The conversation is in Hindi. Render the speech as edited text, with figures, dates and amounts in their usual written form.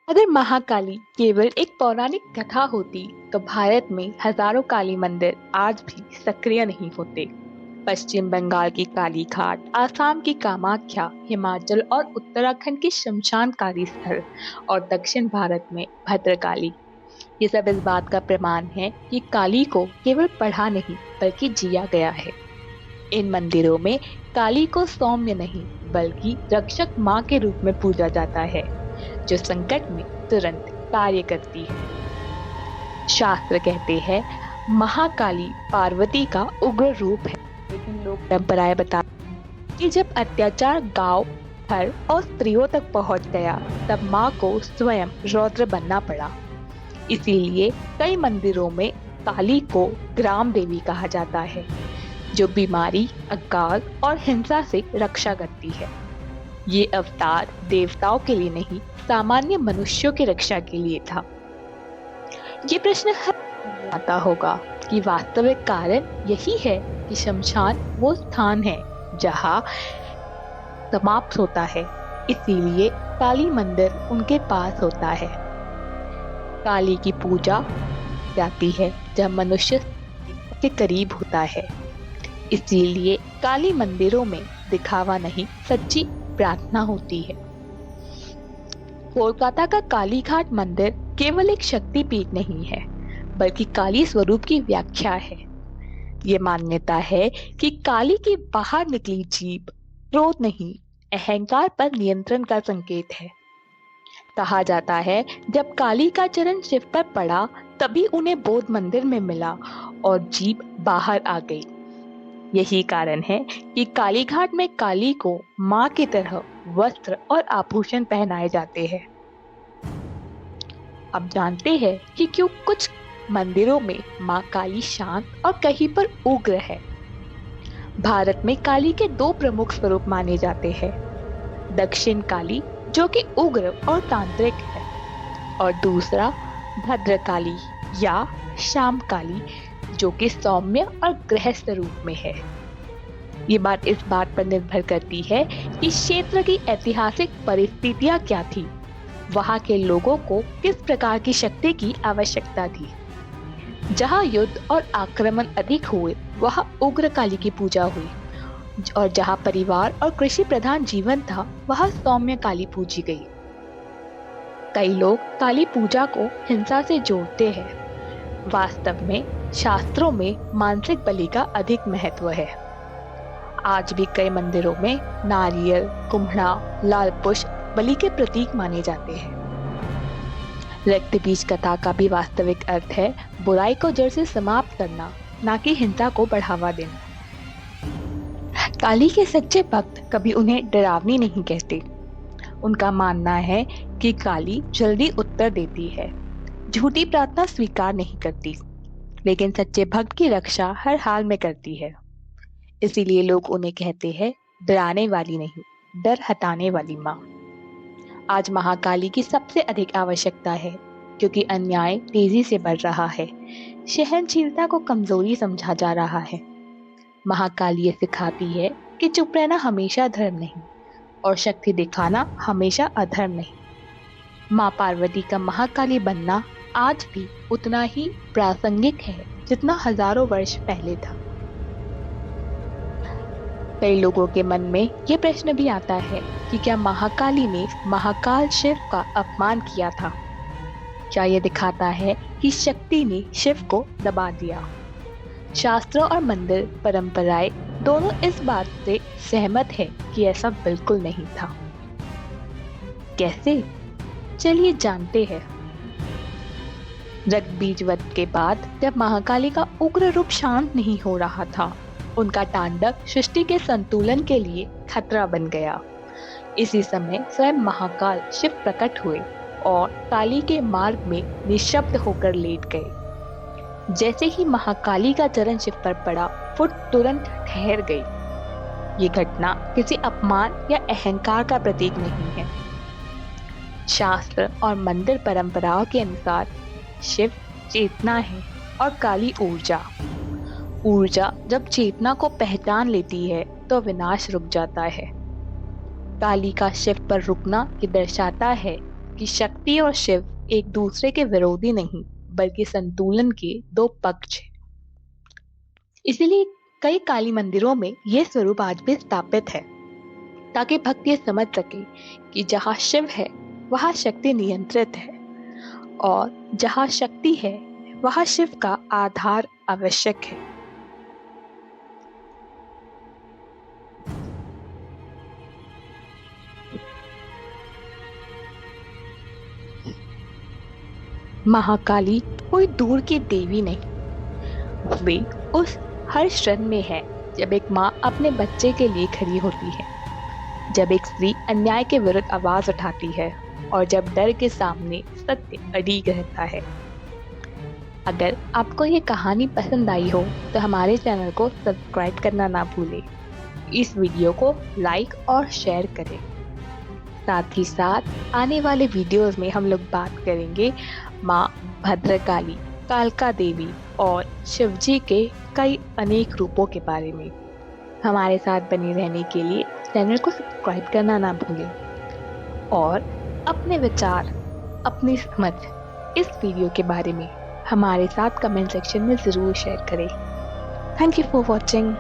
अगर महाकाली केवल एक पौराणिक कथा होती तो भारत में हजारों काली मंदिर आज भी सक्रिय नहीं होते। पश्चिम बंगाल की काली घाट, आसाम की कामाख्या, हिमाचल और उत्तराखंड की शमशान काली स्थल और दक्षिण भारत में भद्रकाली, ये सब इस बात का प्रमाण है कि काली को केवल पढ़ा नहीं बल्कि जिया गया है। इन मंदिरों में काली को सौम्य नहीं बल्कि रक्षक माँ के रूप में पूजा जाता है, जो संकट में तुरंत कार्य करती है। शास्त्र कहते हैं महाकाली पार्वती का उग्र रूप है, लेकिन लोक परंपराएं बताती हैं कि जब अत्याचार गांव घर और स्त्रियों तक पहुंच गया तब माँ को स्वयं रौद्र बनना पड़ा। इसीलिए कई मंदिरों में काली को ग्राम देवी कहा जाता है, जो बीमारी, अकाल और हिंसा से रक्षा करती है। ये अवतार देवताओं के लिए नहीं, सामान्य मनुष्यों की रक्षा के लिए था। ये प्रश्न हर आता होगा कि वास्तविक कारण यही है कि शमशान वो स्थान है जहाँ समाप्त होता है, इसीलिए काली मंदिर उनके पास होता है। काली की पूजा जाती है जब मनुष्य के करीब होता है, इसीलिए काली मंदिरों में दिखावा नहीं, सच्ची प्रार्थना होती है। कोलकाता का काली घाट मंदिर केवल एक शक्तिपीठ नहीं है, बल्कि काली स्वरूप की व्याख्या है। ये मान्यता है कि काली की बाहर निकली जीभ क्रोध नहीं, अहंकार पर नियंत्रण का संकेत है। कहा जाता है जब काली का चरण शिव पर पड़ा तभी उन्हें बोध मंदिर में मिला और जीभ बाहर आ गई। यही कारण है कि काली घाट में काली को माँ की तरह वस्त्र और आभूषण पहनाए जाते हैं। अब जानते हैं कि क्यों कुछ मंदिरों में माँ काली शांत और कहीं पर उग्र है। भारत में काली के दो प्रमुख स्वरूप माने जाते हैं, दक्षिण काली जो कि उग्र और तांत्रिक है, और दूसरा भद्रकाली या श्याम काली जो कि सौम्य और गृहस्थ रूप में है। ये बात इस बात पर निर्भर करती है कि क्षेत्र की ऐतिहासिक परिस्थितियां क्या थी, वहां के लोगों को किस प्रकार की शक्ति की आवश्यकता थी। जहां युद्ध और आक्रमण अधिक हुए वहां उग्र काली की पूजा हुई, और जहां परिवार और कृषि प्रधान जीवन था वहां सौम्य काली पूजी गई। कई लोग काली पूजा को हिंसा से जोड़ते हैं। वास्तव में शास्त्रों में मानसिक बलि का अधिक महत्व है। आज भी कई मंदिरों में नारियल, कुम्हड़ा, लाल पुष्प बलि के प्रतीक माने जाते हैं। रक्त बीज कथा का भी वास्तविक अर्थ है बुराई को जड़ से समाप्त करना, ना कि हिंसा को बढ़ावा देना। काली के सच्चे भक्त कभी उन्हें डरावनी नहीं कहते। उनका मानना है कि काली जल्दी उत्तर देती है, झूठी प्रार्थना स्वीकार नहीं करती, लेकिन सच्चे भक्त की रक्षा हर हाल में करती है। इसीलिए लोग उन्हें कहते हैं डराने वाली नहीं, डर हटाने वाली माँ। आज महाकाली की सबसे अधिक आवश्यकता है, क्योंकि अन्याय तेजी से बढ़ रहा है, सहनशीलता को कमजोरी समझा जा रहा है। महाकाली ये सिखाती है कि चुप रहना हमेशा धर्म नहीं और शक्ति दिखाना हमेशा अधर्म नहीं। माँ पार्वती का महाकाली बनना आज भी उतना ही प्रासंगिक है जितना हजारों वर्ष पहले था। कई लोगों के मन में ये प्रश्न भी आता है कि क्या महाकाली ने महाकाल शिव का अपमान किया था? क्या ये दिखाता है कि शक्ति ने शिव को दबा दिया? शास्त्र और मंदिर परंपराएं दोनों इस बात से सहमत है कि ऐसा बिल्कुल नहीं था। कैसे? चलिए जानते हैं। रक्तबीज वध के बाद जब महाकाली का उग्र रूप शांत नहीं हो रहा था, उनका तांडव सृष्टि के संतुलन के लिए खतरा बन गया। इसी समय स्वयं महाकाल शिव प्रकट हुए और काली के मार्ग में निशब्द होकर लेट गए। जैसे ही महाकाली का चरण शिव पर पड़ा, वो तुरंत ठहर गई। ये घटना किसी अपमान या अहंकार का प्रतीक नहीं है। शास्त्र और मंदिर परंपराओं के अनुसार शिव चेतना है और काली ऊर्जा। ऊर्जा जब चेतना को पहचान लेती है तो विनाश रुक जाता है। काली का शिव पर रुकना ये दर्शाता है कि शक्ति और शिव एक दूसरे के विरोधी नहीं बल्कि संतुलन के दो पक्ष हैं। इसीलिए कई काली मंदिरों में यह स्वरूप आज भी स्थापित है, ताकि भक्त ये समझ सके कि जहाँ शिव है वहाँ शक्ति नियंत्रित है, और जहाँ शक्ति है वहाँ शिव का आधार आवश्यक है। महाकाली कोई दूर की देवी नहीं, वे उस हर क्षण में है जब एक माँ अपने बच्चे के लिए खड़ी होती है, जब एक स्त्री अन्याय के विरुद्ध आवाज उठाती है, और जब डर के सामने सत्य अडिग रहता है। अगर आपको ये कहानी पसंद आई हो तो हमारे चैनल को सब्सक्राइब करना ना भूलें। इस वीडियो को लाइक और शेयर करें। साथ ही साथ आने वाले वीडियोस में हम लोग बात करेंगे माँ भद्रकाली, कालका देवी और शिवजी के कई अनेक रूपों के बारे में। हमारे साथ बने रहने के लिए चैनल को सब्सक्राइब करना ना भूलें, और अपने विचार, अपनी समझ इस वीडियो के बारे में हमारे साथ कमेंट सेक्शन में ज़रूर शेयर करें। Thank you for watching.